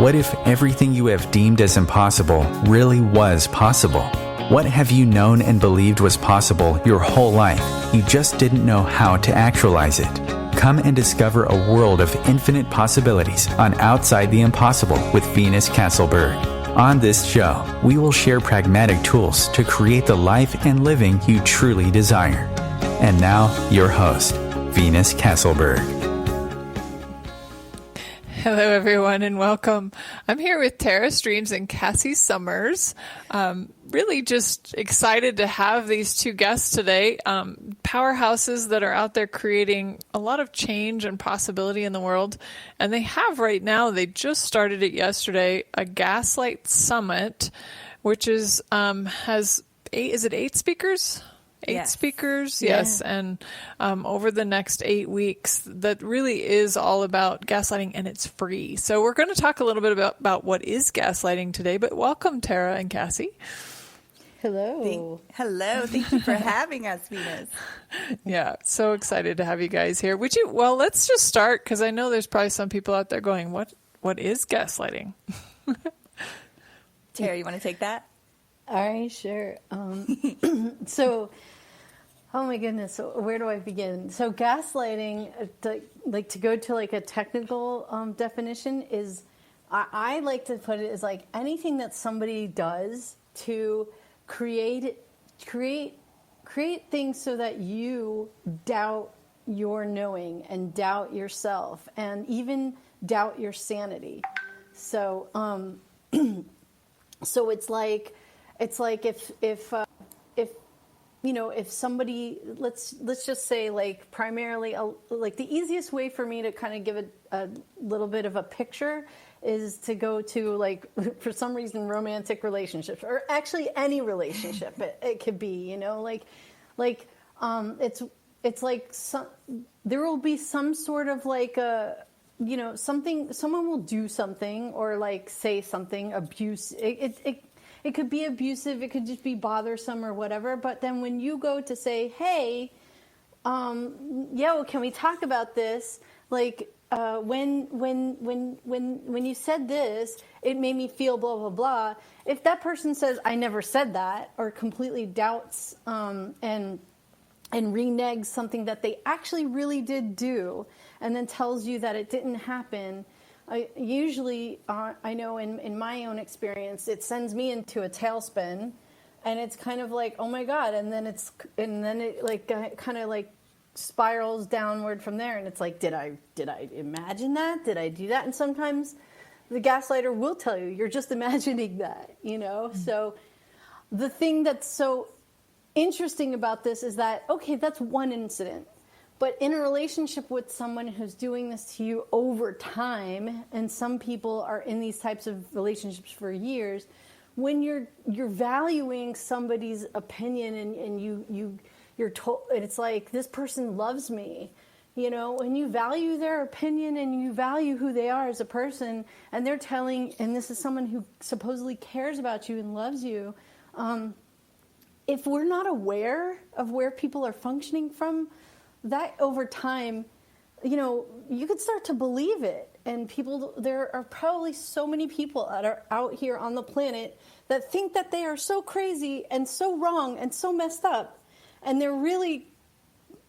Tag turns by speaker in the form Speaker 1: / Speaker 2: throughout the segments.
Speaker 1: What if everything you have deemed as impossible really was possible? What have you known and believed was possible your whole life? You just didn't know how to actualize it. Come and discover a world of infinite possibilities on Outside the Impossible with Venus Castleberg. On this show, we will share pragmatic tools to create the life and living you truly desire. And now, your host, Venus Castleberg.
Speaker 2: Hello, everyone, and welcome. I'm here with Tara Streams and Cassy Summers. Really just excited to have these two guests today. Powerhouses that are out there creating a lot of change and possibility in the world. And they have right now, they just started it yesterday, a Gaslight Summit, which is has eight speakers? Eight speakers, yes. And over the next 8 weeks, that really is all about gaslighting, and it's free. So we're going to talk a little bit about what is gaslighting today, but welcome, Tara and Cassy.
Speaker 3: Hello.
Speaker 4: Thank you for having us, Venus.
Speaker 2: Yeah, so excited to have you guys here. Well, let's just start, because I know there's probably some people out there going, what is gaslighting?
Speaker 4: Tara, you want to take that?
Speaker 3: All right, sure. Oh my goodness, so where do I begin? So gaslighting, to go to like a technical definition is, I like to put it as like anything that somebody does to create things so that you doubt your knowing and doubt yourself and even doubt your sanity. So, so it's like if somebody, let's just say like primarily, like the easiest way for me to kind of give a little bit of a picture is to go to like, for some reason, romantic relationships, or actually any relationship it could be, it's like there will be some sort of like a, something, someone will do something or like say something, abuse, it could be abusive, it could just be bothersome or whatever. But then when you go to say, hey, can we talk about this? Like, when you said this, it made me feel blah, blah, blah. If that person says, I never said that, or completely doubts and reneges something that they actually really did do, and then tells you that it didn't happen, usually, I know in my own experience, it sends me into a tailspin, and it's kind of like, oh my God, and then it like kind of like spirals downward from there, and it's like, did I imagine that? Did I do that? And sometimes the gaslighter will tell you, you're just imagining that, Mm-hmm. So the thing that's so interesting about this is that, okay, that's one incident. But in a relationship with someone who's doing this to you over time, and some people are in these types of relationships for years, when you're valuing somebody's opinion and you're told, it's like, this person loves me, when you value their opinion and you value who they are as a person, and they're telling, and this is someone who supposedly cares about you and loves you, if we're not aware of where people are functioning from, that over time, you could start to believe it. And there are probably so many people that are out here on the planet that think that they are so crazy and so wrong and so messed up. And they're really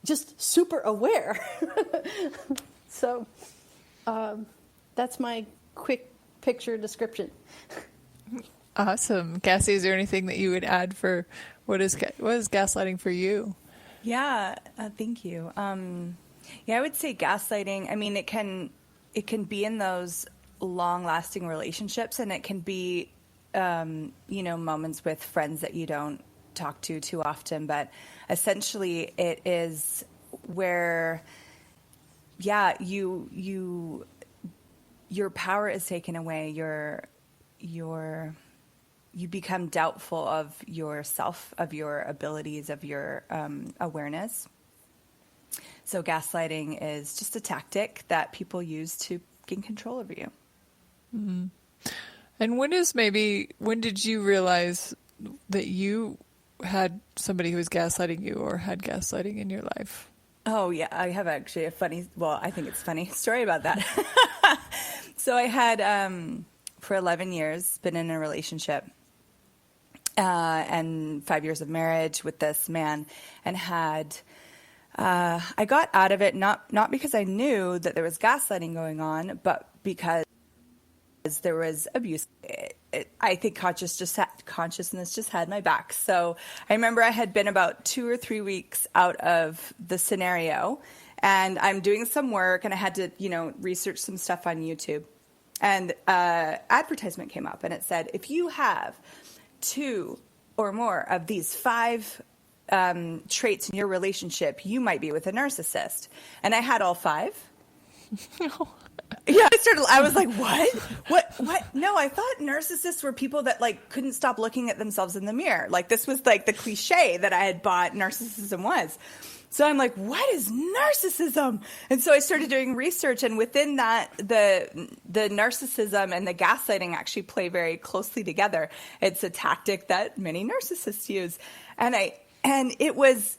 Speaker 3: just super aware. So that's my quick picture description.
Speaker 2: Awesome. Cassy, is there anything that you would add for what is gaslighting for you?
Speaker 4: Yeah, thank you. I would say gaslighting, I mean, it can be in those long-lasting relationships, and it can be, moments with friends that you don't talk to too often. But essentially, it is where, your power is taken away. You become doubtful of yourself, of your abilities, of your awareness. So gaslighting is just a tactic that people use to gain control over you.
Speaker 2: Mm-hmm. And when did you realize that you had somebody who was gaslighting you or had gaslighting in your life?
Speaker 4: Oh, yeah. I have actually I think it's a funny story about that. So I had for 11 years, been in a relationship, and 5 years of marriage with this man, and had, I got out of it not because I knew that there was gaslighting going on, but because there was abuse. I think consciousness just had my back. So I remember I had been about 2 or 3 weeks out of the scenario, and I'm doing some work, and I had to, research some stuff on YouTube. And advertisement came up, and it said, if you have 2 or more of these 5 traits in your relationship, you might be with a narcissist. And I had all 5. Yeah, I was like, what? No, I thought narcissists were people that couldn't stop looking at themselves in the mirror. This was the cliche that I had bought narcissism was. So I'm like, what is narcissism? And so I started doing research, and within that, the narcissism and the gaslighting actually play very closely together. It's a tactic that many narcissists use. And it was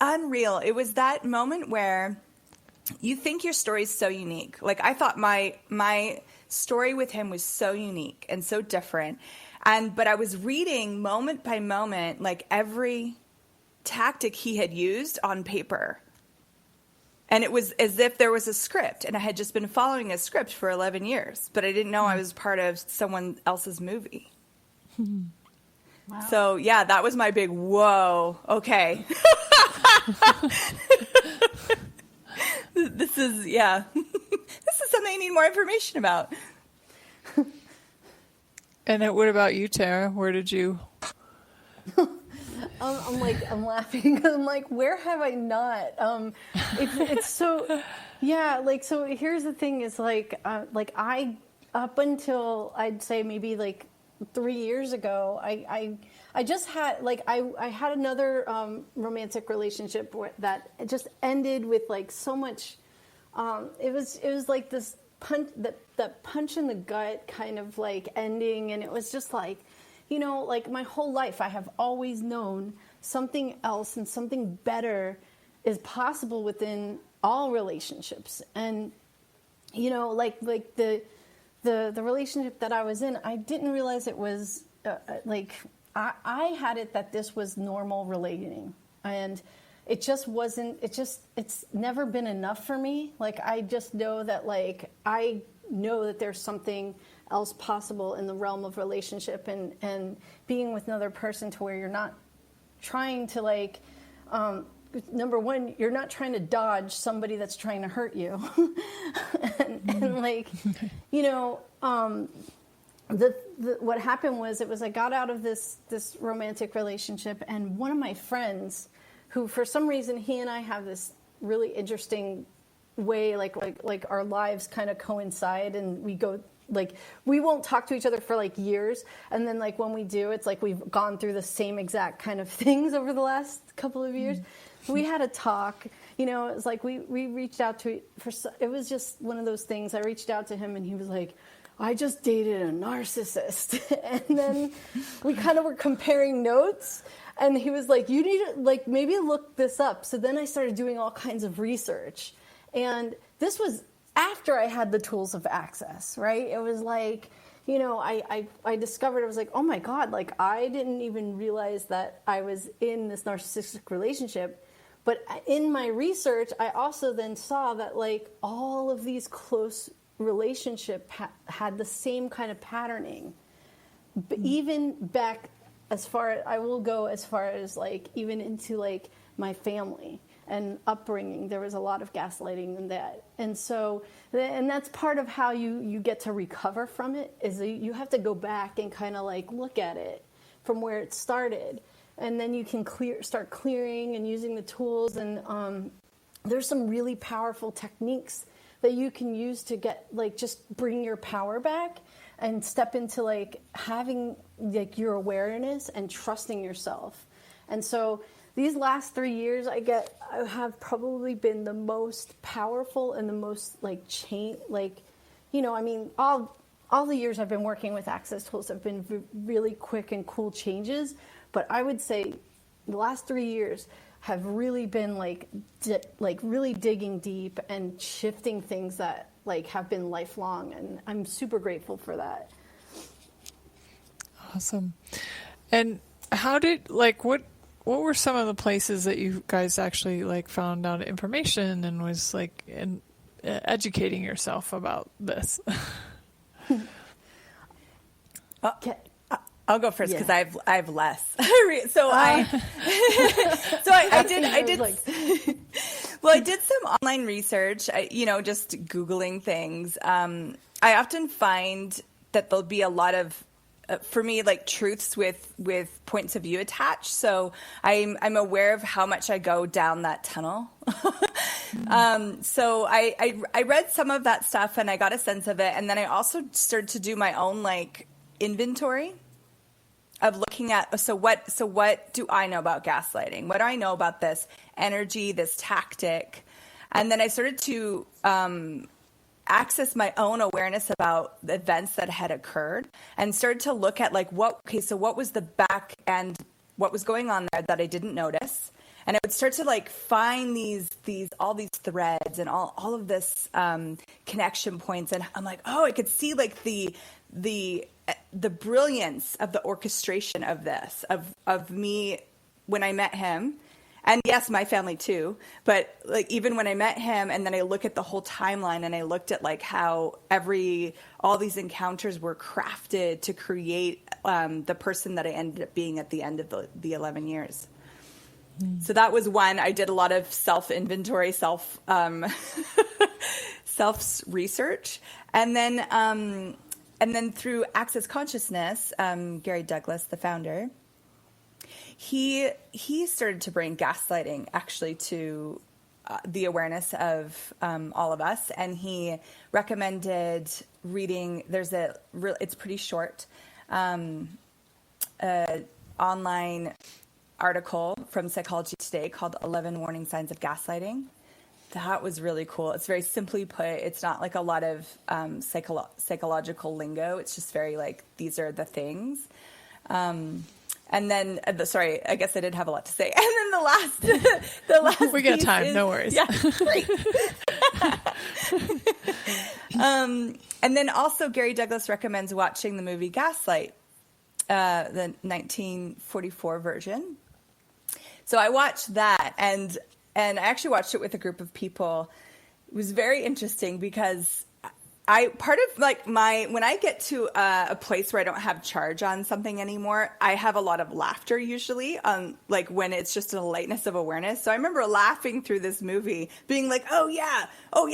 Speaker 4: unreal. It was that moment where you think your story is so unique. I thought my story with him was so unique and so different. But I was reading moment by moment, every tactic he had used on paper. And it was as if there was a script, and I had just been following a script for 11 years, but I didn't know I was part of someone else's movie. Wow. So yeah, that was my big, whoa, okay. This is something I need more information about.
Speaker 2: And what about you, Tara? Where did you?
Speaker 3: I'm laughing because I'm like, where have I not? It's so, yeah. So here's the thing: is I up until I'd say maybe 3 years ago, I just had I had another romantic relationship that just ended with so much. It was like this punch, that punch in the gut kind of ending, and it was just my whole life I have always known something else and something better is possible within all relationships. And the relationship that I was in, I didn't realize it was I had it that this was normal relating, and it just wasn't. It's never been enough for me. I just know that I know that there's something else possible in the realm of relationship and being with another person to where you're not trying to number one, you're not trying to dodge somebody that's trying to hurt you. What happened was I got out of this romantic relationship, and one of my friends, who for some reason he and I have this really interesting way, our lives kind of coincide, and we go we won't talk to each other for years, and then when we do, it's we've gone through the same exact kind of things over the last couple of years. We had a talk, it was we reached out to it was just one of those things. I reached out to him, and he was like, I just dated a narcissist. And then we kind of were comparing notes, and he was like, you need to maybe look this up. So then I started doing all kinds of research, and this was after I had the tools of access, right? It was I discovered, I was like, oh my God, I didn't even realize that I was in this narcissistic relationship. But in my research, I also then saw that all of these close relationship had the same kind of patterning. But even back I will go as far as even into my family and upbringing, there was a lot of gaslighting in that. And so, and that's part of how you get to recover from it, is you have to go back and kind of look at it from where it started. And then you can start clearing and using the tools. And there's some really powerful techniques that you can use to get just bring your power back and step into having your awareness and trusting yourself. And so these last 3 years, I have probably been the most powerful and the most all the years I've been working with Access tools have been really quick and cool changes. But I would say the last 3 years have really been really digging deep and shifting things that have been lifelong, and I'm super grateful for that.
Speaker 2: Awesome. And how did, like, what were some of the places that you guys actually like found out information and was like educating yourself about this?
Speaker 3: Okay.
Speaker 4: I'll go first because
Speaker 3: Yeah.
Speaker 4: I have less. So I did well, I did some online research. Just Googling things. I often find that there'll be a lot of for me, like truths with points of view attached. So I'm aware of how much I go down that tunnel. So I read some of that stuff and I got a sense of it. And then I also started to do my own like inventory of looking at, so what do I know about gaslighting? What do I know about this energy, this tactic? And then I started to access my own awareness about the events that had occurred and started to look at like what was the back end, what was going on there that I didn't notice. And I would start to like find all these threads and all of this connection points. And I'm like, oh, I could see like the brilliance of the orchestration of this, of me when I met him. And yes, my family too. But like even when I met him and then I look at the whole timeline and I looked at like how all these encounters were crafted to create the person that I ended up being at the end of the 11 years. So that was one. I did a lot of self-inventory, self-research. And then through Access Consciousness, Gary Douglas, the founder, he started to bring gaslighting actually to the awareness of all of us. And he recommended reading, it's pretty short, online article from Psychology Today called 11 Warning Signs of Gaslighting. That was really cool. It's very simply put. It's not like a lot of psychological lingo. It's just very like, these are the things. And then, sorry, I guess I did have a lot to say. And then the last
Speaker 2: we got time, no worries.
Speaker 4: Yeah, great. And then also Gary Douglas recommends watching the movie Gaslight, the 1944 version. So I watched that, and I actually watched it with a group of people. It was very interesting because part of like when I get to a place where I don't have charge on something anymore, I have a lot of laughter usually on like when it's just a lightness of awareness. So I remember laughing through this movie being like, oh yeah,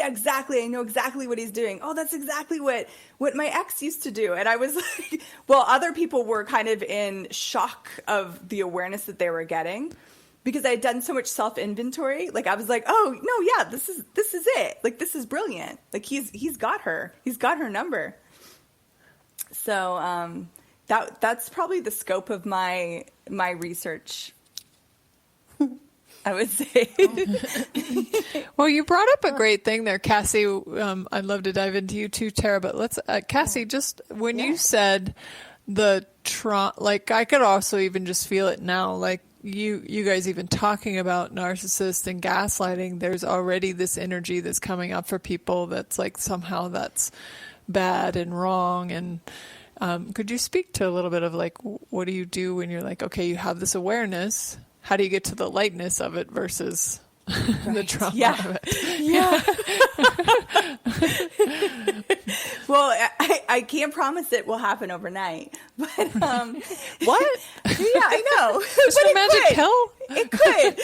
Speaker 4: exactly. I know exactly what he's doing. Oh, that's exactly what my ex used to do. And I was like, well, other people were kind of in shock of the awareness that they were getting. Because I had done so much self-inventory, like I was like, oh no, yeah, this is it. Like this is brilliant. Like he's got her number. So that's probably the scope of my research, I would say.
Speaker 2: Well, you brought up a great thing there, Cassie. I'd love to dive into you too, Tara. But let's, Cassie, just when you said like I could also even just feel it now, like. You guys even talking about narcissists and gaslighting, there's already this energy that's coming up for people that's like somehow that's bad and wrong. And could you speak to a little bit of like, what do you do when you're like, okay, you have this awareness, how do you get to the lightness of it versus the trauma of it?
Speaker 4: Yeah. Well, I can't promise it will happen overnight, but
Speaker 2: what?
Speaker 4: Yeah, I know.
Speaker 2: Just a magic pill?
Speaker 4: It could.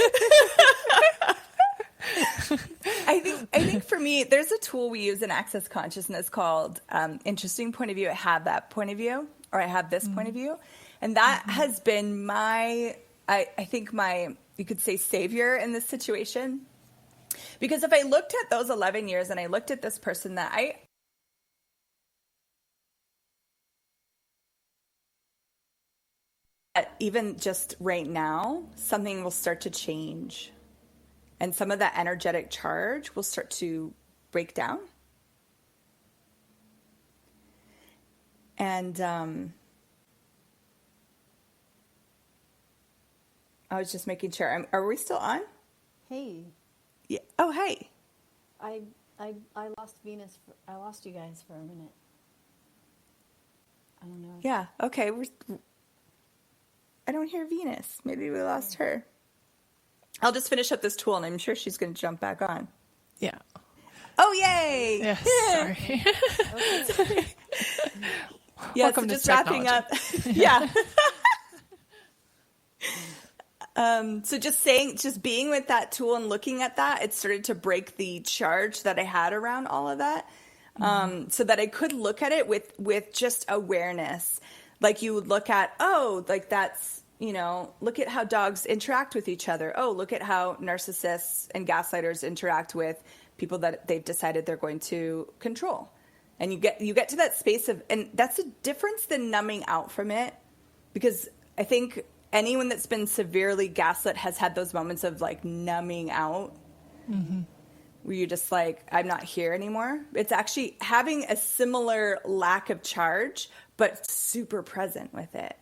Speaker 4: I think for me, there's a tool we use in Access Consciousness called Interesting Point of View. I have that point of view, or I have this point of view, and that has been I think you could say savior in this situation. Because if I looked at those 11 years and I looked at this person that even just right now, something will start to change. And some of that energetic charge will start to break down. And I was just making sure. Are we still on?
Speaker 3: Hey.
Speaker 4: Yeah. Oh, hey.
Speaker 3: I lost Venus. I lost you guys for a minute. I don't know.
Speaker 4: Yeah. Okay. I don't hear Venus. Maybe we lost her. I'll just finish up this tool, and I'm sure she's going to jump back on.
Speaker 2: Yeah.
Speaker 4: Oh, yay!
Speaker 2: Yes. Sorry.
Speaker 4: Yeah.
Speaker 2: Welcome
Speaker 4: so
Speaker 2: to
Speaker 4: just wrapping up.
Speaker 2: technology.
Speaker 4: Yeah. So just being with that tool and looking at that, it started to break the charge that I had around all of that. So that I could look at it with just awareness. Like you would look at, like that's, look at how dogs interact with each other. Oh, look at how narcissists and gaslighters interact with people that they've decided they're going to control. And you get to that space of, and that's a difference than numbing out from it, because I think anyone that's been severely gaslit has had those moments of like numbing out, where you're just like, I'm not here anymore. It's actually having a similar lack of charge, but super present with it.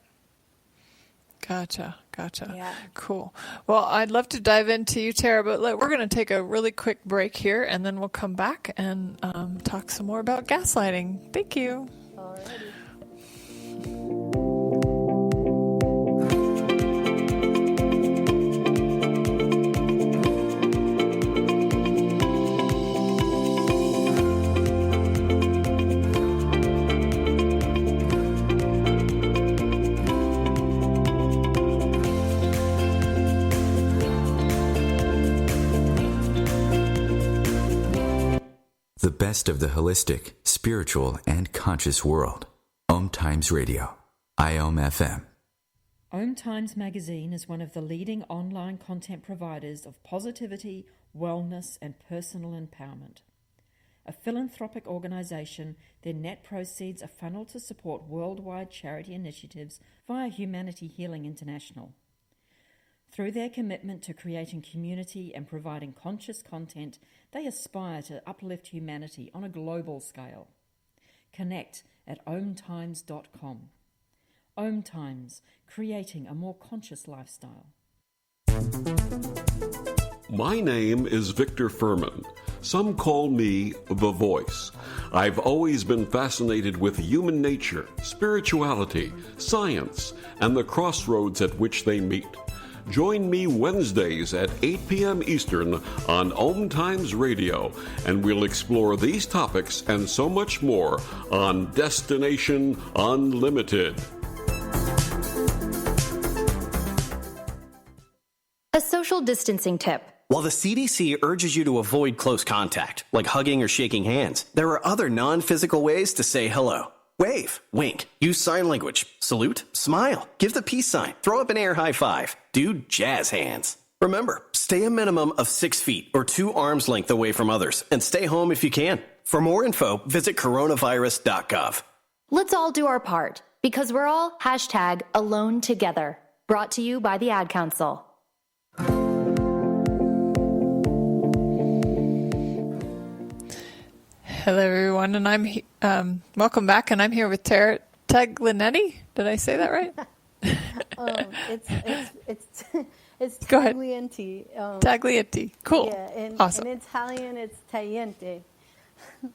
Speaker 2: Gotcha.
Speaker 4: Yeah.
Speaker 2: Cool. Well, I'd love to dive into you, Tara, but we're going to take a really quick break here, and then we'll come back and talk some more about gaslighting. Thank you.
Speaker 3: Alrighty.
Speaker 1: The best of the holistic, spiritual, and conscious world. OMTimes Radio. IOM FM.
Speaker 5: OMTimes magazine is one of the leading online content providers of positivity, wellness, and personal empowerment. A philanthropic organization, their net proceeds are funneled to support worldwide charity initiatives via Humanity Healing International. Through their commitment to creating community and providing conscious content, they aspire to uplift humanity on a global scale. Connect at omtimes.com. OMTimes, creating a more conscious lifestyle.
Speaker 6: My name is Victor Furman. Some call me The Voice. I've always been fascinated with human nature, spirituality, science, and the crossroads at which they meet. Join me Wednesdays at 8 p.m. Eastern on OMTimes Radio, and we'll explore these topics and so much more on Destination Unlimited.
Speaker 7: A social distancing tip.
Speaker 8: While the CDC urges you to avoid close contact, like hugging or shaking hands, there are other non-physical ways to say hello. Wave, wink, use sign language, salute, smile, give the peace sign, throw up an air high five, do jazz hands. Remember, stay a minimum of 6 feet or 2 arms length away from others, and stay home if you can. For more info, visit coronavirus.gov.
Speaker 7: Let's all do our part, because we're all #alone together. Brought to you by the Ad Council.
Speaker 2: Hello, everyone, and I'm welcome back, and I'm here with Tara Taglienti. Did I say that right?
Speaker 3: It's
Speaker 2: Go ahead.
Speaker 3: Taglienti.
Speaker 2: Taglienti. Cool.
Speaker 3: Yeah,
Speaker 2: Awesome.
Speaker 3: in Italian it's tagliente.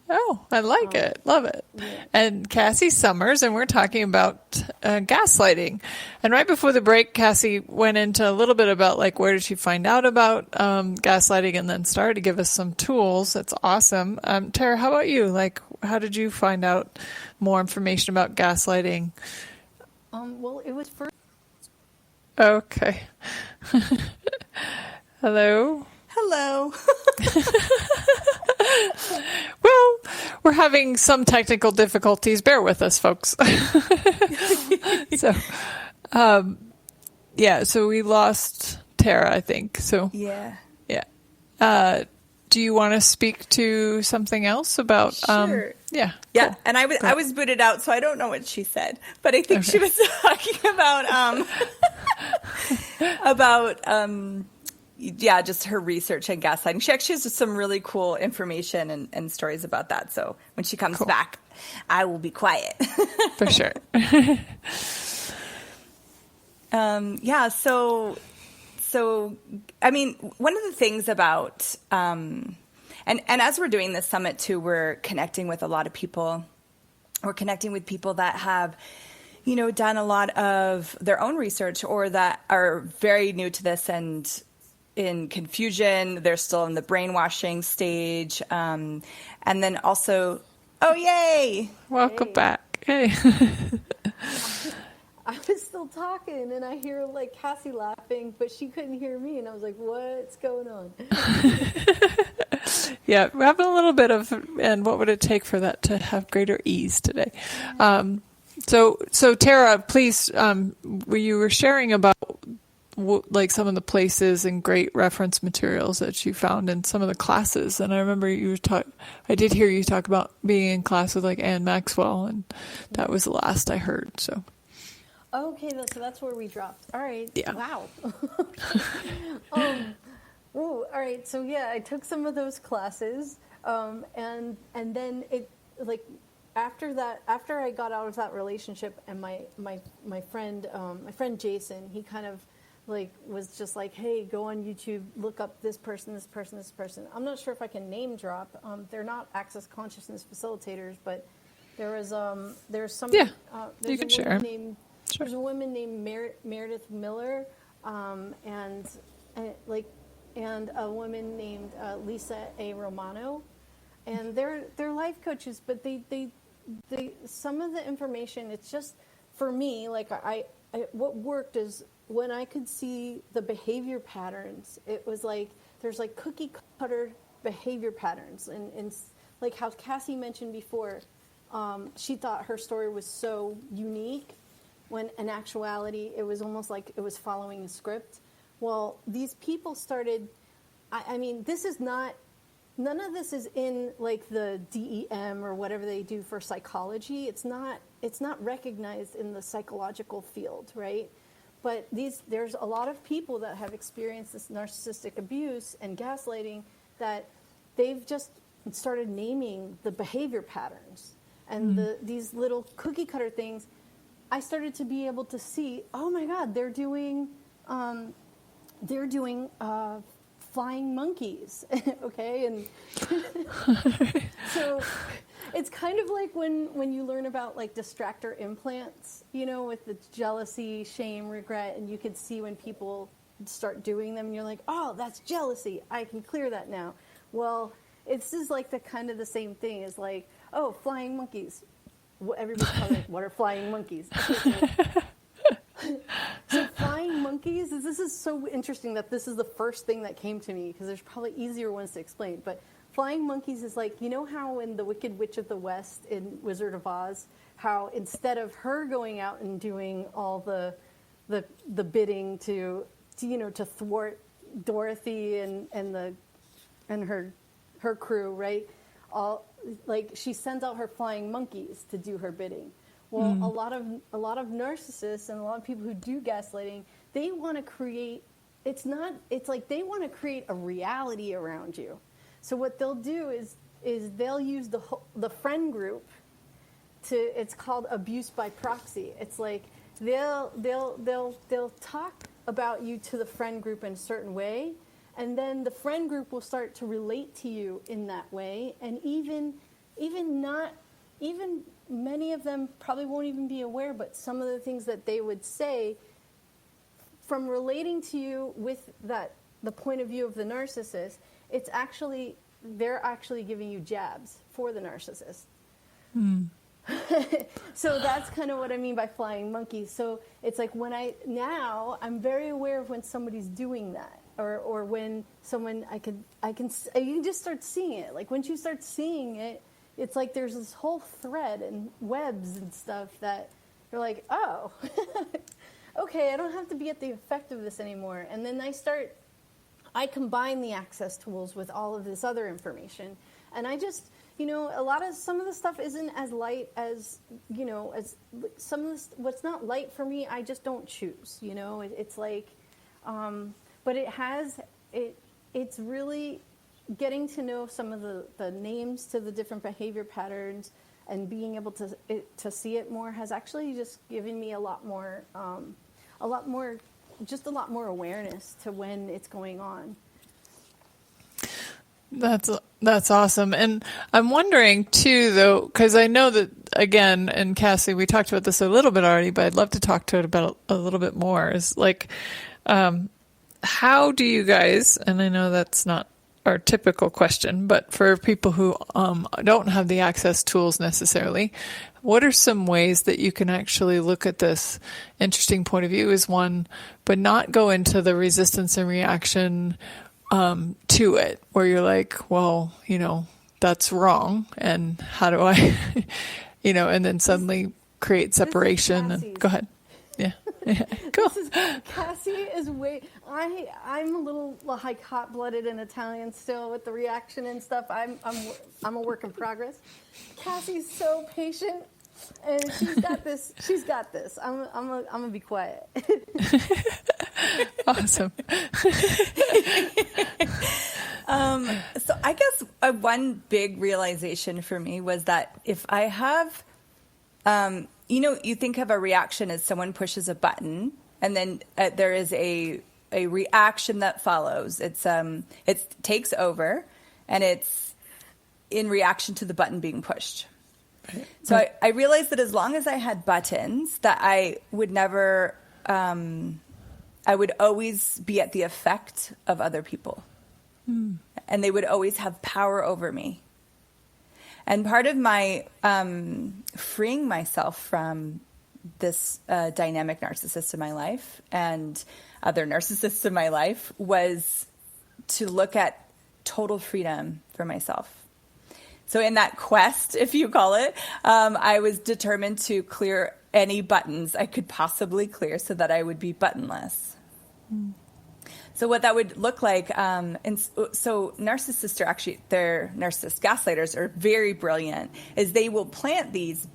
Speaker 2: Oh, I like it. Love it.
Speaker 3: Yeah.
Speaker 2: And Cassy Summers, and we're talking about gaslighting. And right before the break, Cassy went into a little bit about where did she find out about gaslighting, and then started to give us some tools. That's awesome. Tara, how about you? How did you find out more information about gaslighting?
Speaker 3: Well, it was first.
Speaker 2: Okay. Hello.
Speaker 4: Hello.
Speaker 2: Well, we're having some technical difficulties. Bear with us, folks. So we lost Tara, I think. So
Speaker 4: Yeah.
Speaker 2: Do you want to speak to something else about?
Speaker 4: Sure.
Speaker 2: Yeah.
Speaker 4: Yeah,
Speaker 2: Cool.
Speaker 4: and I was booted out, so I don't know what she said, but I think she was talking about just her research and gaslighting. She actually has some really cool information and stories about that. So when she comes back, I will be quiet.
Speaker 2: For sure.
Speaker 4: So I mean, one of the things about and as we're doing this summit too, we're connecting with a lot of people or connecting with people that have, done a lot of their own research or that are very new to this and in confusion. They're still in the brainwashing stage. And then also, oh, yay!
Speaker 2: Welcome back. Hey.
Speaker 3: I was still talking, and I hear like Cassie laughing, but she couldn't hear me, and I was like, "What's going on?"
Speaker 2: Yeah, we're having a little bit of, and what would it take for that to have greater ease today? So Tara, please, you were sharing about like some of the places and great reference materials that you found in some of the classes, and I remember I did hear you talk about being in class with like Anne Maxwell, and that was the last I heard. So.
Speaker 3: Okay, so that's where we dropped. All right.
Speaker 2: Yeah.
Speaker 3: Wow. All right. So yeah, I took some of those classes, and then it like after I got out of that relationship, and my friend Jason, he kind of like was just like, hey, go on YouTube, look up this person, this person, this person. I'm not sure if I can name drop. They're not Access Consciousness Facilitators, but there's some.
Speaker 2: Yeah,
Speaker 3: there's
Speaker 2: you can share.
Speaker 3: Sure. There's a woman named Meredith Miller, and a woman named Lisa A. Romano, and they're life coaches. But they some of the information, it's just for me. Like I what worked is when I could see the behavior patterns. It was like there's like cookie cutter behavior patterns, and like how Cassie mentioned before, she thought her story was so unique. When in actuality, it was almost like it was following a script. Well, these people started, I mean, this is not, none of this is in like the DEM or whatever they do for psychology. It's not recognized in the psychological field, right? But there's a lot of people that have experienced this narcissistic abuse and gaslighting that they've just started naming the behavior patterns and these little cookie cutter things. I started to be able to see, oh my God, they're doing flying monkeys, okay? And so it's kind of like when you learn about like distractor implants, with the jealousy, shame, regret, and you could see when people start doing them, and you're like, oh, that's jealousy. I can clear that now. Well, it's just like the same thing as like, oh, flying monkeys. Everybody's probably like, what are flying monkeys? So flying monkeys, this is so interesting that this is the first thing that came to me, because there's probably easier ones to explain. But flying monkeys is like, how in the Wicked Witch of the West in Wizard of Oz, how instead of her going out and doing all the bidding to thwart Dorothy and her crew, right? Like she sends out her flying monkeys to do her bidding. Well, a lot of narcissists and a lot of people who do gaslighting, they want to create. It's like they want to create a reality around you. So what they'll do is they'll use the friend group to. It's called abuse by proxy. It's like they'll talk about you to the friend group in a certain way. And then the friend group will start to relate to you in that way, and even many of them probably won't even be aware, but some of the things that they would say from relating to you with the point of view of the narcissist, they're actually giving you jabs for the narcissist. So that's kind of what I mean by flying monkeys. So it's like I'm very aware of when somebody's doing that. Or when someone you can just start seeing it. Like once you start seeing it, it's like there's this whole thread and webs and stuff that you're like, oh, okay, I don't have to be at the effect of this anymore. And then I combine the access tools with all of this other information, and I just, some of the stuff isn't as light as, as some of this. What's not light for me, I just don't choose. It's like. But it's really getting to know some of the names to the different behavior patterns and being able to see it more has actually just given me a lot more awareness to when it's going on.
Speaker 2: That's awesome. And I'm wondering too, though, because I know that again, and Cassie, we talked about this a little bit already, but I'd love to talk to it about a little bit more, is like, how do you guys, and I know that's not our typical question, but for people who don't have the access tools necessarily, what are some ways that you can actually look at this interesting point of view is one, but not go into the resistance and reaction to it, where you're like, well, that's wrong, and how do I, and then suddenly create separation. And go ahead. Yeah. Cool.
Speaker 3: Cassie is I'm a little like hot-blooded and Italian still with the reaction and stuff. I'm a work in progress. Cassie's so patient, and she's got this. I'm gonna be quiet.
Speaker 2: Awesome.
Speaker 4: So I guess one big realization for me was that if I have, you think of a reaction as someone pushes a button, and then there is a reaction that follows. It takes over, and it's in reaction to the button being pushed. So I realized that as long as I had buttons, that I would never, I would always be at the effect of other people. And they would always have power over me. And part of my freeing myself from this dynamic narcissist in my life and other narcissists in my life was to look at total freedom for myself. So in that quest, if you call it, I was determined to clear any buttons I could possibly clear so that I would be buttonless. So what that would look like, so narcissists are actually, they're narcissist gaslighters are very brilliant, is they will plant these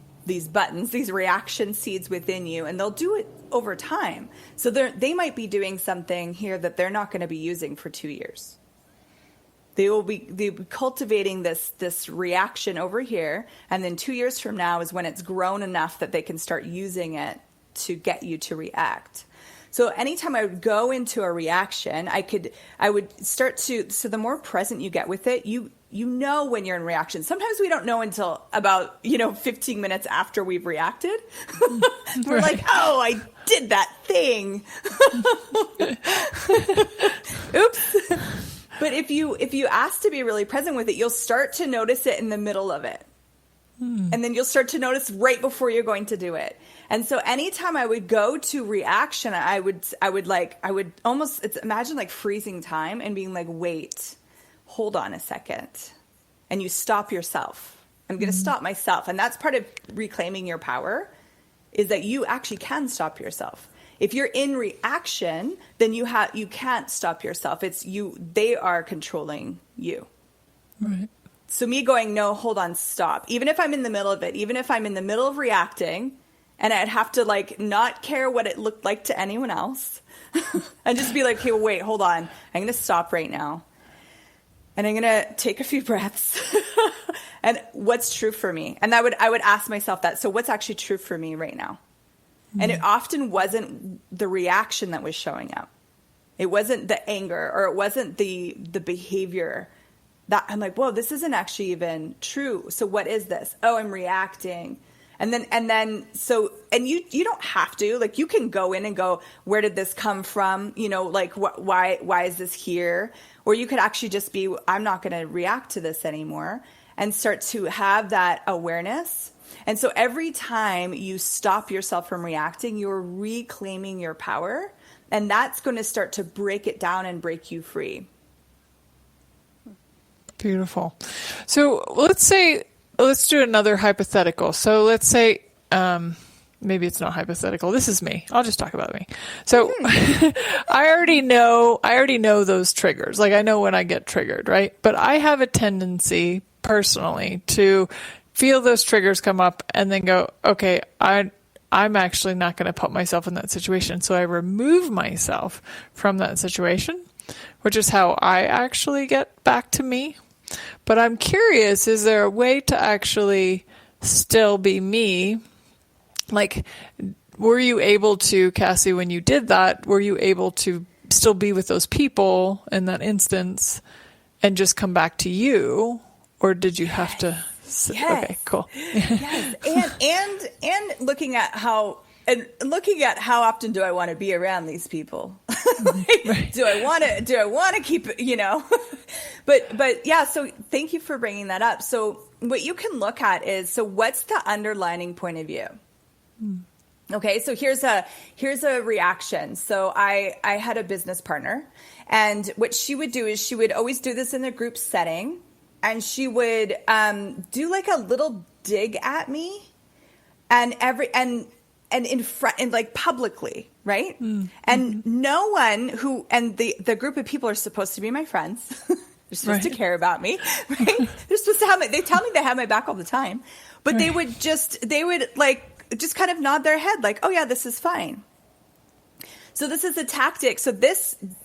Speaker 4: buttons, these reaction seeds within you, and they'll do it over time. So they might be doing something here that they're not going to be using for 2 years. They'll be cultivating this reaction over here, and then 2 years from now is when it's grown enough that they can start using it to get you to react. So anytime I would go into a reaction, I would start to, so the more present you get with it, you know when you're in reaction. Sometimes we don't know until about, 15 minutes after we've reacted. We're
Speaker 2: Right.
Speaker 4: like, oh, I did that thing. Oops. But if you ask to be really present with it, you'll start to notice it in the middle of it. And then you'll start to notice right before you're going to do it. And so anytime I would go to reaction, I would almost, imagine like freezing time and being like, wait, hold on a second. And you stop yourself. I'm going to stop myself. And that's part of reclaiming your power, is that you actually can stop yourself. If you're in reaction, then you can't stop yourself. They are controlling you.
Speaker 2: Right.
Speaker 4: So me going, no, hold on, stop. Even if I'm in the middle of it, even if I'm in the middle of reacting, and I'd have to not care what it looked like to anyone else, and just be like, okay, well, wait, hold on. I'm going to stop right now. And I'm going to take a few breaths. And what's true for me? And I would ask myself that. So what's actually true for me right now? And it often wasn't the reaction that was showing up. It wasn't the anger, or it wasn't the behavior that I'm like, whoa, this isn't actually even true. So what is this? Oh, I'm reacting. And then you don't have to, you can go in and go, where did this come from? Why is this here? Or you could actually just be, I'm not going to react to this anymore, and start to have that awareness. And so every time you stop yourself from reacting, you're reclaiming your power, and that's going to start to break it down and break you free.
Speaker 2: Beautiful. So let's do another hypothetical. So let's say, maybe it's not hypothetical. This is me. I'll just talk about me. So I already know those triggers. I know when I get triggered, right? But I have a tendency personally to feel those triggers come up and then go, okay, I'm actually not going to put myself in that situation. So I remove myself from that situation, which is how I actually get back to me. But I'm curious, is there a way to actually still be me? Were you able to, Cassie, when you did that, were you able to still be with those people in that instance and just come back to you? Or did you have to
Speaker 4: Yes.
Speaker 2: Okay, cool.
Speaker 4: Yes. And looking at how often do I want to be around these people? Right. Do I want to keep, but yeah, so thank you for bringing that up. So what you can look at is, so what's the underlining point of view? Okay, so here's a reaction. So I had a business partner, and what she would do is she would always do this in a group setting, and she would do like a little dig at me, and in front, and like publicly, right? And no one the group of people are supposed to be my friends. They're supposed to care about me, right? They're supposed to they tell me they have my back all the time, but they would just kind of nod their head like, oh yeah, this is fine. So this is a tactic. So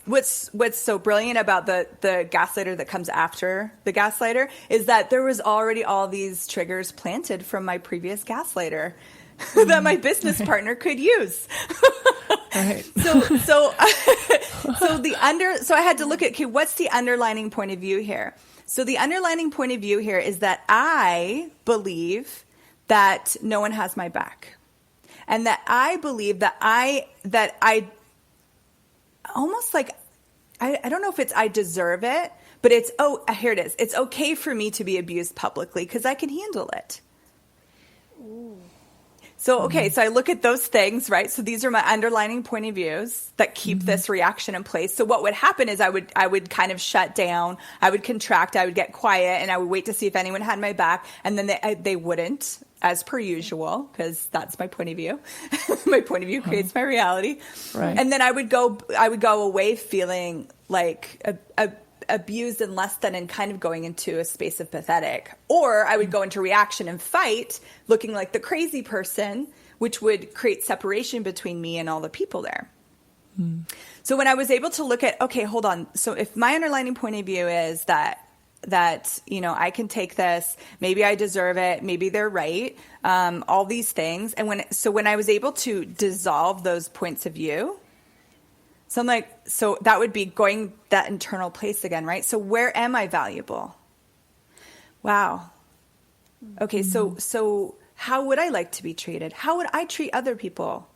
Speaker 4: what's so brilliant about the gaslighter that comes after the gaslighter is that there was already all these triggers planted from my previous gaslighter that my business partner could use.
Speaker 2: Right.
Speaker 4: So I had to look at, okay, what's the underlining point of view here? So the underlining point of view here is that I believe that no one has my back, and that I believe that I almost like, I don't know if it's I deserve it, but it's, here it is. It's okay for me to be abused publicly because I can handle it. Ooh. So, okay, so I look at those things, right? So these are my underlining point of views that keep this reaction in place. So what would happen is I would kind of shut down, I would contract, I would get quiet, and I would wait to see if anyone had my back, and then they wouldn't, as per usual, because that's my point of view. My point of view creates my reality. Right. And then I would go away feeling like abused and less than, and kind of going into a space of pathetic. Or I would go into reaction and fight, looking like the crazy person, which would create separation between me and all the people there. So when I was able to look at, okay, hold on. So if my underlining point of view is that I can take this, maybe I deserve it, maybe they're right, all these things. And when I was able to dissolve those points of view, so I'm like, so that would be going that internal place again, right? So where am I valuable? Wow. Okay, so how would I like to be treated? How would I treat other people?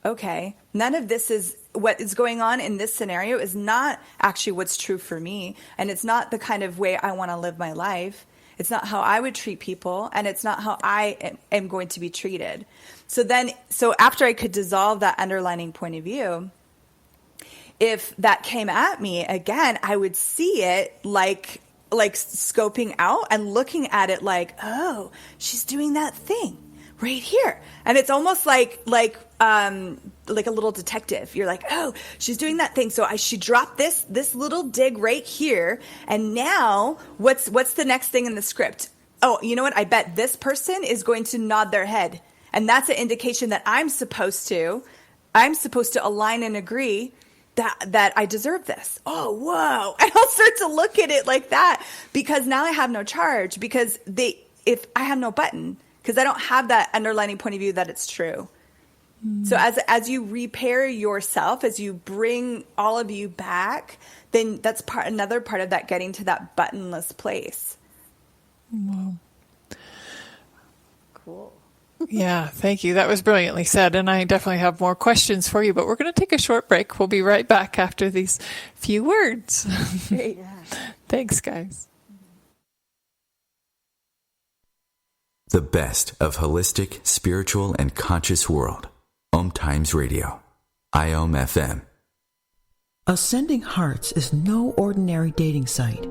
Speaker 4: Okay, none of this is what is going on in this scenario is not actually what's true for me, and it's not the kind of way I want to live my life. It's not how I would treat people, and it's not how I am going to be treated. So after I could dissolve that underlining point of view, if that came at me again, I would see it like scoping out and looking at it like, oh, she's doing that thing right here. And it's almost like a little detective. You're like, oh, she's doing that thing. So she dropped this little dig right here. And now what's the next thing in the script? Oh, you know what? I bet this person is going to nod their head. And that's an indication that I'm supposed to align and agree that I deserve this. Oh, whoa. And I'll start to look at it like that, because now I have no charge, because if I have no button, because I don't have that underlining point of view that it's true. So as you repair yourself, as you bring all of you back, then that's another part of that, getting to that buttonless place.
Speaker 2: Wow.
Speaker 3: Cool.
Speaker 2: Yeah, thank you. That was brilliantly said. And I definitely have more questions for you, but we're going to take a short break. We'll be right back after these few words.
Speaker 3: Great. Yeah.
Speaker 2: Thanks, guys.
Speaker 1: The best of holistic, spiritual, and conscious world. OMTimes Radio. IOM FM.
Speaker 9: Ascending Hearts is no ordinary dating site,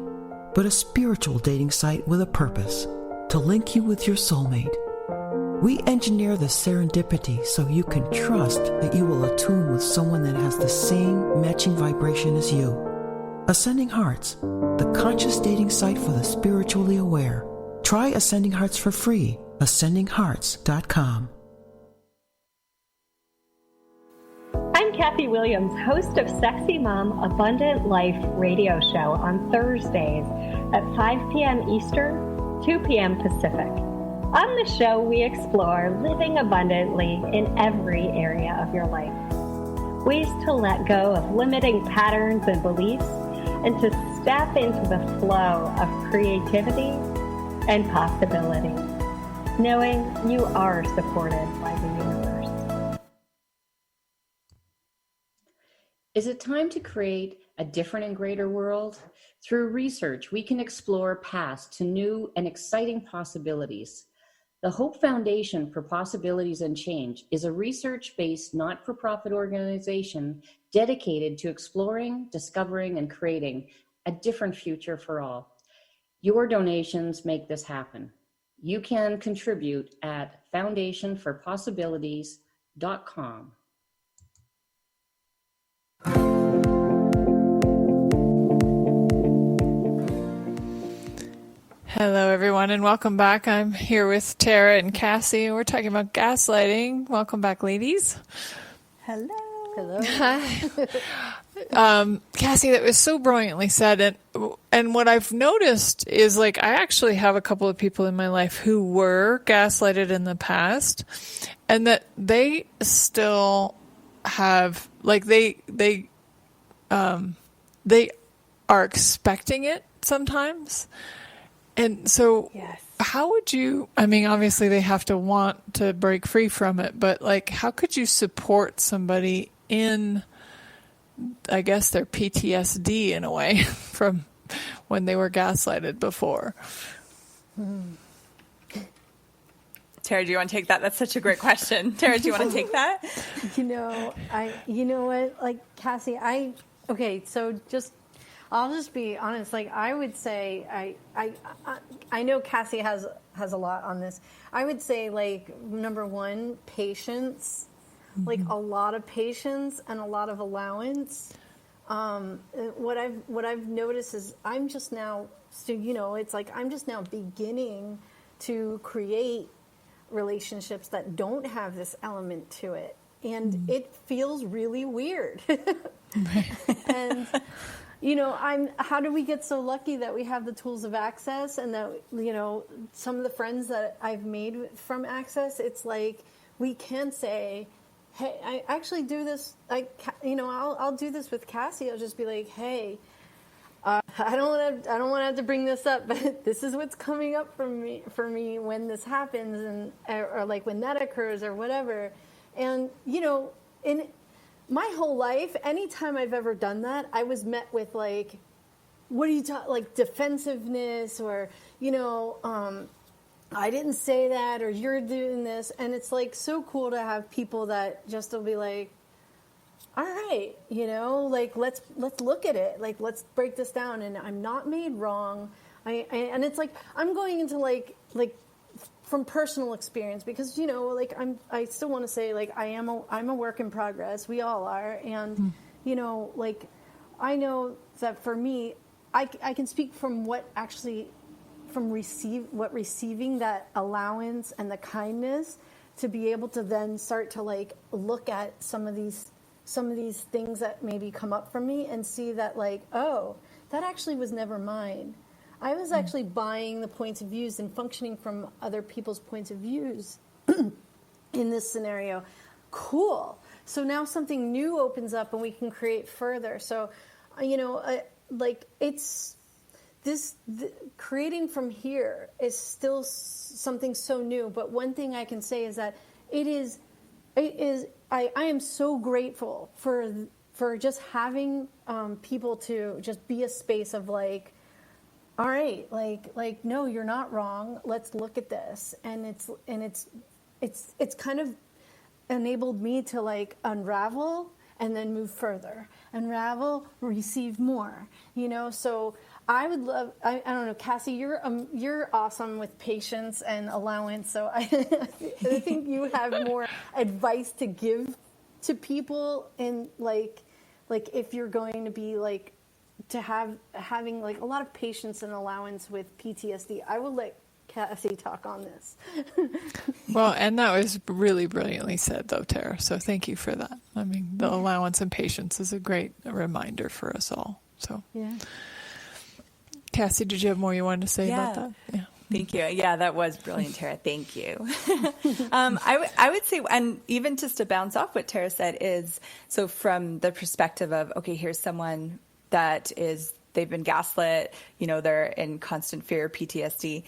Speaker 9: but a spiritual dating site with a purpose, to link you with your soulmate. We engineer the serendipity so you can trust that you will attune with someone that has the same matching vibration as you. Ascending Hearts, the conscious dating site for the spiritually aware. Try Ascending Hearts for free. AscendingHearts.com.
Speaker 10: I'm Kathy Williams, host of Sexy Mom Abundant Life radio show on Thursdays at 5 p.m. Eastern, 2 p.m. Pacific. On the show, we explore living abundantly in every area of your life. Ways to let go of limiting patterns and beliefs, and to step into the flow of creativity, and possibility, knowing you are supported by the universe.
Speaker 11: Is it time to create a different and greater world? Through research, we can explore paths to new and exciting possibilities. The Hope Foundation for Possibilities and Change is a research-based, not-for-profit organization dedicated to exploring, discovering, and creating a different future for all. Your donations make this happen. You can contribute at foundationforpossibilities.com.
Speaker 2: Hello, everyone, and welcome back. I'm here with Tara and Cassie, and we're talking about gaslighting. Welcome back, ladies.
Speaker 4: Hello.
Speaker 3: Hello.
Speaker 2: Hi. Cassie, that was so brilliantly said. And what I've noticed is, like, I actually have a couple of people in my life who were gaslighted in the past, and that they still have, like, they are expecting it sometimes. And so how would you, I mean, obviously they have to want to break free from it, but like, how could you support somebody in, I guess, their PTSD in a way from when they were gaslighted before?
Speaker 4: Tara, do you want to take that? That's such a great question. Tara, do you want to take that?
Speaker 3: You know what, like, Cassie, I'll just be honest. Like, I would say, I know Cassie has a lot on this. I would say, like, number one, patience, like a lot of patience and a lot of allowance. What I've noticed is I'm just now, so, you know, it's like I'm just now beginning to create relationships that don't have this element to it, and it feels really weird. And you know, how do we get so lucky that we have the tools of Access, and that, you know, some of the friends that I've made from Access, it's like we can say, hey, I actually do this. I'll do this with Cassie. I'll just be like, hey, I don't want to have to bring this up, but this is what's coming up for me when this happens, and or like when that occurs or whatever. And you know, in my whole life, anytime I've ever done that, I was met with like, what are you talking, like defensiveness, or, you know, I didn't say that, or you're doing this. And it's like so cool to have people that just will be like, all right, you know, like, let's look at it. Like, let's break this down. And I'm not made wrong. And it's like, I'm going into like from personal experience, because, you know, like I still want to say, like, I'm a work in progress. We all are. And, you know, like, I know that for me, I can speak from receiving that allowance and the kindness to be able to then start to like look at some of these things that maybe come up for me and see that, like, oh, that actually was never mine. I was actually buying the points of views and functioning from other people's points of views in this scenario. Cool. So now something new opens up and we can create further. So, you know, like, it's creating from here is still something so new. But one thing I can say is that I am so grateful for just having people to just be a space of like, all right, like no, you're not wrong. Let's look at this, and it's kind of enabled me to like unravel and then move further, unravel, receive more. You know, so I would love. I don't know, Cassie, you're awesome with patience and allowance. So I think you have more advice to give to people, and like if you're going to be like, to having like a lot of patience and allowance with PTSD. I will let Cassie talk on this.
Speaker 2: Well, and that was really brilliantly said, though, Tara. So thank you for that. I mean, the allowance and patience is a great reminder for us all. So, yeah. Cassie, did you have more you wanted to say about that? Yeah.
Speaker 4: Thank you. Yeah, that was brilliant, Tara. Thank you. I would say, and even just to bounce off what Tara said, is so from the perspective of, okay, here's someone that they've been gaslit, you know, they're in constant fear, PTSD.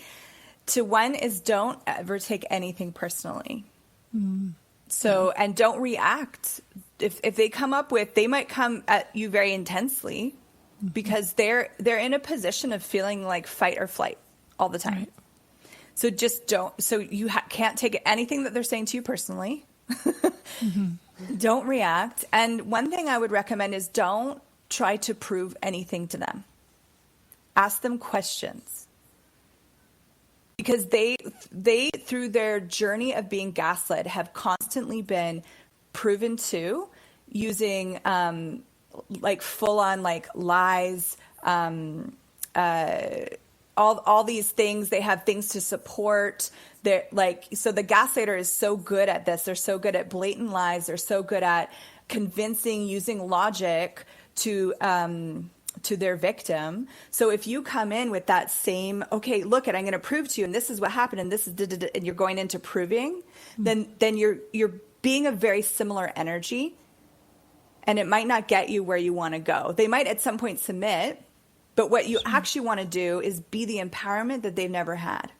Speaker 4: one is don't ever take anything personally. So, and don't react. If they come up with, they might come at you very intensely because they're in a position of feeling like fight or flight all the time. Right. So just don't, so you can't take anything that they're saying to you personally. Don't react. And one thing I would recommend is don't try to prove anything to them. Ask them questions. Because they through their journey of being gaslit have constantly been proven to using like full on like lies, all these things. They have things to support. They're like, so the gaslighter is so good at this. They're so good at blatant lies. They're so good at convincing, using logic to their victim. So if you come in with that same, okay, look at, I'm going to prove to you, and this is what happened, and this is, and you're going into proving, then you're being a very similar energy, and it might not get you where you want to go. They might at some point submit, but what you actually want to do is be the empowerment that they've never had.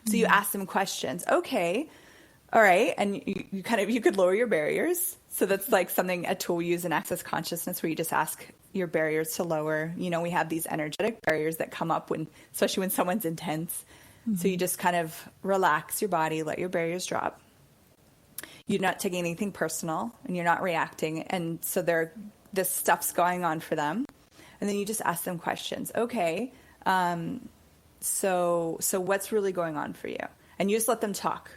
Speaker 4: So you ask them questions. Okay, all right, and you could lower your barriers. So that's like a tool we use in Access Consciousness, where you just ask your barriers to lower. You know, we have these energetic barriers that come up especially when someone's intense. So you just kind of relax your body, let your barriers drop. You're not taking anything personal, and you're not reacting. And so this stuff's going on for them. And then you just ask them questions. Okay, so what's really going on for you? And you just let them talk.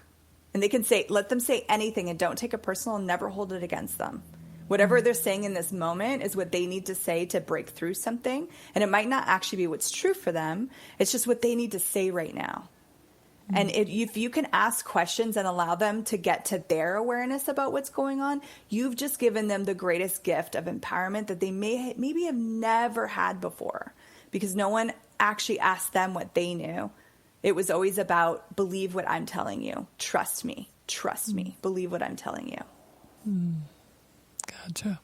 Speaker 4: And let them say anything, and don't take it personal, and never hold it against them. Whatever they're saying in this moment is what they need to say to break through something. And it might not actually be what's true for them. It's just what they need to say right now. And if you can ask questions and allow them to get to their awareness about what's going on, you've just given them the greatest gift of empowerment that they maybe have never had before, because no one actually asked them what they knew. It was always about, believe what I'm telling you. Trust me. Believe what I'm telling you.
Speaker 2: Gotcha.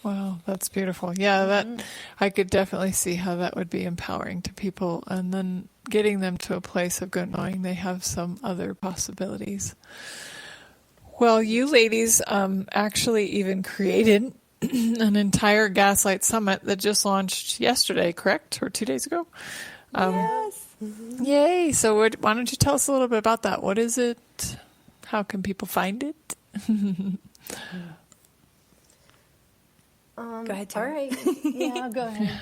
Speaker 2: Wow, that's beautiful. Yeah, I could definitely see how that would be empowering to people, and then getting them to a place of good knowing they have some other possibilities. Well, you ladies actually even created an entire Gaslight Summit that just launched yesterday, correct? Or 2 days ago?
Speaker 4: Yes.
Speaker 2: Yay. So why don't you tell us a little bit about that? What is it? How can people find it?
Speaker 4: Go ahead, Tara.
Speaker 3: All right. Yeah, go ahead.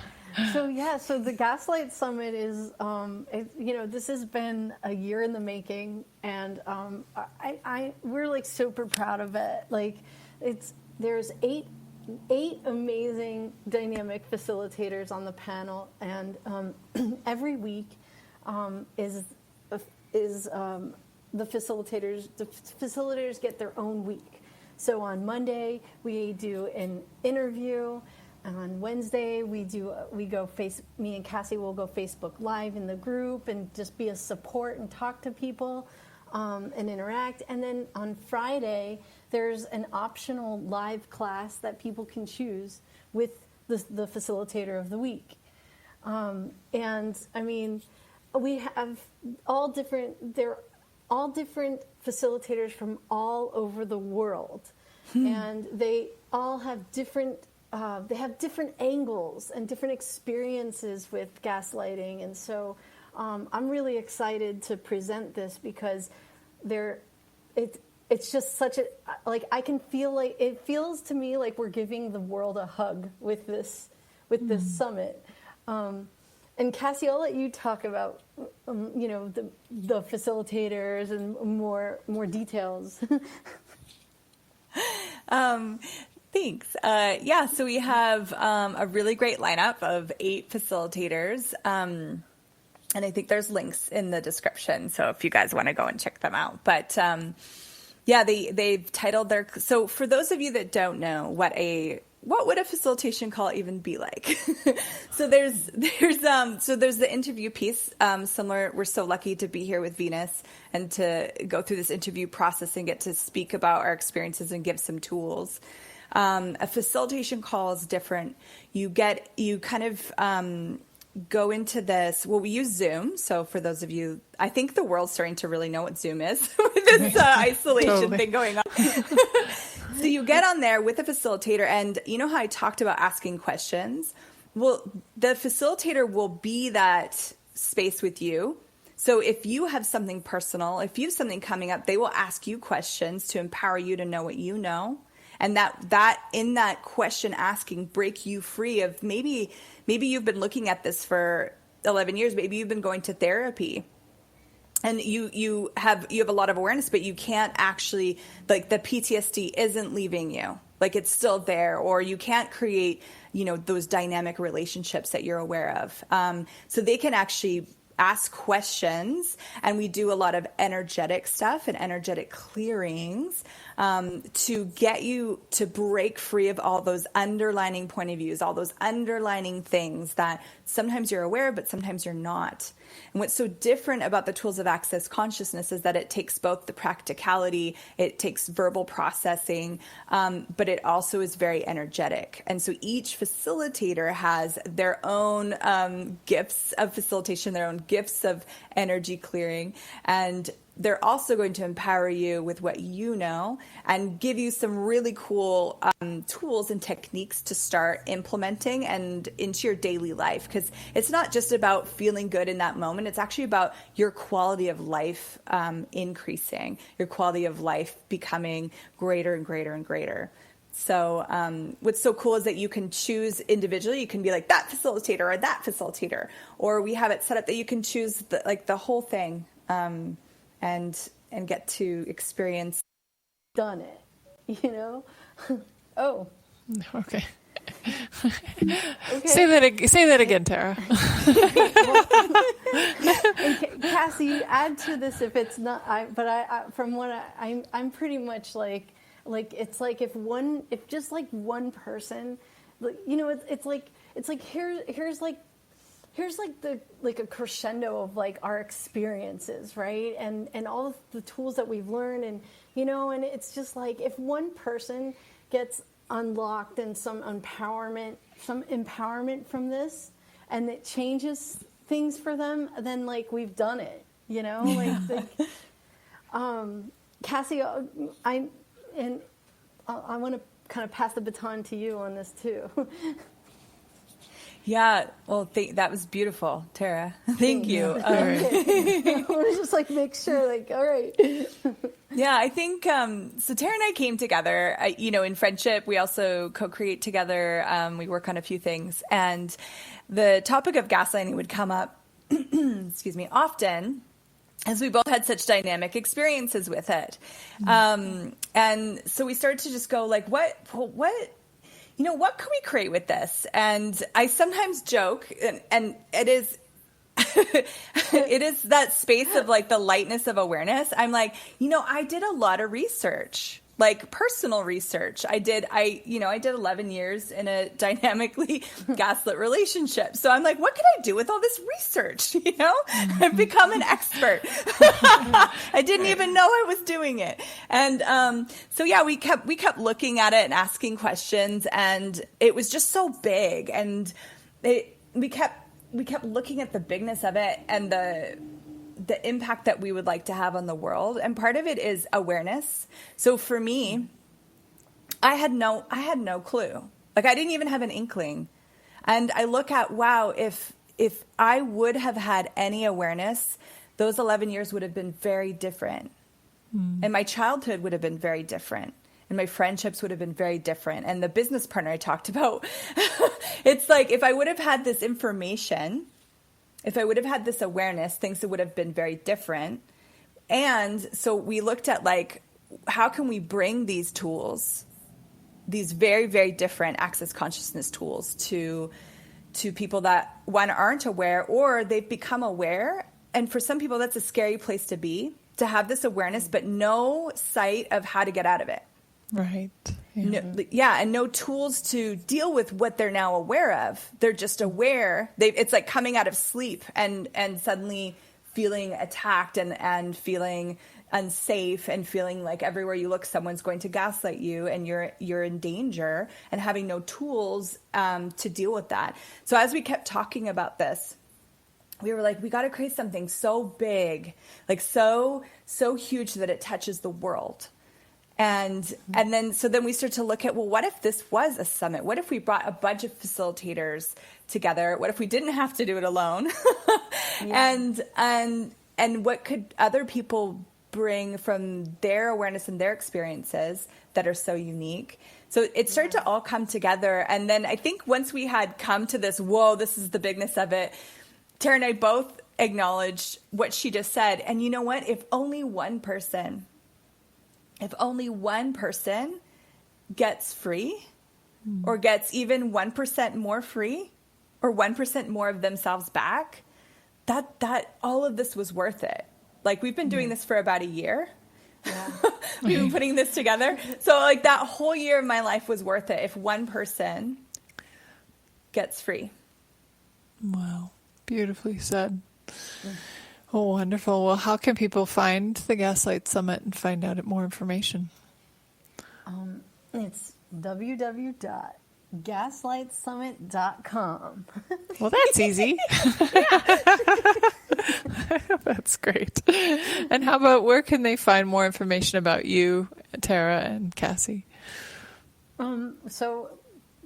Speaker 3: So the Gaslight Summit is, this has been a year in the making, and we're like super proud of it. Like, there's eight amazing dynamic facilitators on the panel, and every week is the facilitators get their own week. So on Monday we do an interview, and on Wednesday me and Cassie will go Facebook Live in the group and just be a support and talk to people and interact. And then on Friday there's an optional live class that people can choose with the facilitator of the week. And I mean, we have they're all different facilitators from all over the world. And they all have different angles and different experiences with gaslighting. And so I'm really excited to present this, because it's just such a, like, I can feel like, it feels to me like we're giving the world a hug with this summit. And Cassie, I'll let you talk about, the facilitators and more details.
Speaker 4: Thanks. So we have a really great lineup of 8 facilitators. And I think there's links in the description, so if you guys want to go and check them out. But they've titled so for those of you that don't know what would a facilitation call even be like? So there's the interview piece. Similar, we're so lucky to be here with Venus and to go through this interview process and get to speak about our experiences and give some tools. A facilitation call is different. You kind of go into this. Well, we use Zoom. So for those of you, I think the world's starting to really know what Zoom is with this isolation thing going on. So you get on there with a facilitator, and you know how I talked about asking questions? Well, the facilitator will be that space with you. So if you have something personal, if you have something coming up, they will ask you questions to empower you to know what you know. And that in that question asking, break you free of maybe you've been looking at this for 11 years. Maybe you've been going to therapy and you have a lot of awareness, but you can't actually, like, the PTSD isn't leaving you. Like, it's still there, or you can't create, those dynamic relationships that you're aware of. So they can actually ask questions, and we do a lot of energetic stuff and energetic clearings to get you to break free of all those underlining point of views, all those underlining things that sometimes you're aware of, but sometimes you're not. And what's so different about the tools of Access Consciousness is that it takes both the practicality, it takes verbal processing, but it also is very energetic. And so each facilitator has their own gifts of facilitation, their own gifts of energy clearing, and they're also going to empower you with what you know and give you some really cool tools and techniques to start implementing and into your daily life. Because it's not just about feeling good in that moment. It's actually about your quality of life increasing, your quality of life becoming greater and greater and greater. So what's so cool is that you can choose individually. You can be like that facilitator or that facilitator, or we have it set up that you can choose the whole thing. And get to experience.
Speaker 3: Done it, Oh.
Speaker 2: Okay. Say that again, Tara.
Speaker 3: Cassie, add to this if it's not. From what I'm pretty much like it's like if just like one person, it's like here's a crescendo of like our experiences, right? And all of the tools that we've learned, and and it's just like if one person gets unlocked and some empowerment from this, and it changes things for them, then like we've done it, Cassie, I want to kind of pass the baton to you on this too.
Speaker 4: Yeah, well, that was beautiful, Tara. Thank you.
Speaker 3: I want to just make sure, all right.
Speaker 4: Yeah, I think, so Tara and I came together, in friendship. We also co-create together. We work on a few things. And the topic of gaslighting would come up, often, as we both had such dynamic experiences with it. And so we started to just go what can we create with this? And I sometimes joke, and it is it is that space of the lightness of awareness. I'm like, I did a lot of research, personal research. I did 11 years in a dynamically gaslit relationship. So I'm like, what can I do with all this research? I've become an expert. I didn't even know I was doing it. And so yeah, we kept looking at it and asking questions, and it was just so big. And we kept looking at the bigness of it and the impact that we would like to have on the world. And part of it is awareness. So for me, I had no clue. I didn't even have an inkling. And I look at, wow, if I would have had any awareness, those 11 years would have been very different. And my childhood would have been very different. And my friendships would have been very different. And the business partner I talked about, it's like, if I would have had this information, if I would have had this awareness, things would have been very different. And so we looked at how can we bring these tools, these very, very different access consciousness tools to people that, one, aren't aware, or they've become aware. And for some people, that's a scary place to be, to have this awareness, but no sight of how to get out of it.
Speaker 2: Right.
Speaker 4: Yeah. And no tools to deal with what they're now aware of. They're just aware. It's like coming out of sleep and suddenly feeling attacked and feeling unsafe and feeling like everywhere you look, someone's going to gaslight you and you're in danger, and having no tools to deal with that. So as we kept talking about this, we were like, we got to create something so big, like so huge that it touches the world. And then we start to look at, well, what if this was a summit? What if we brought a bunch of facilitators together? What if we didn't have to do it alone? And what could other people bring from their awareness and their experiences that are so unique? So it started to all come together. And then I think once we had come to this, whoa, this is the bigness of it, Tara and I both acknowledged what she just said. And you know what? If only one person gets free, or gets even 1% more free, or 1% more of themselves back, that all of this was worth it. Like, we've been doing this for about a year. Yeah. We've been putting this together. So like that whole year of my life was worth it if one person gets free.
Speaker 2: Wow. Beautifully said. Oh, wonderful. Well, how can people find the Gaslight Summit and find out more information?
Speaker 3: It's www.gaslightsummit.com.
Speaker 2: Well, that's easy. That's great. And how about, where can they find more information about you, Tara and Cassy?
Speaker 3: So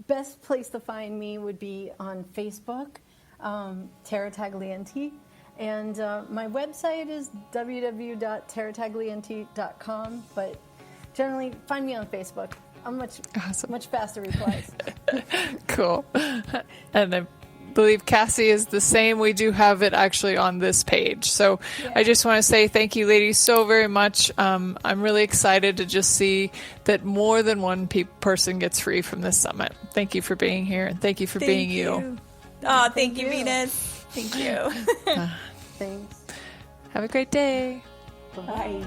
Speaker 3: best place to find me would be on Facebook, Tara Taglienti. And my website is www.tarataglienti.com. But generally, find me on Facebook. I'm much faster replies.
Speaker 2: Cool. And I believe Cassy is the same. We do have it actually on this page. So I just want to say thank you, ladies, so very much. I'm really excited to just see that more than one person gets free from this summit. Thank you for being here, and thank you for being you.
Speaker 4: Oh, thank you, Venus. Thank you.
Speaker 3: Thanks.
Speaker 2: Have a great day.
Speaker 3: Bye.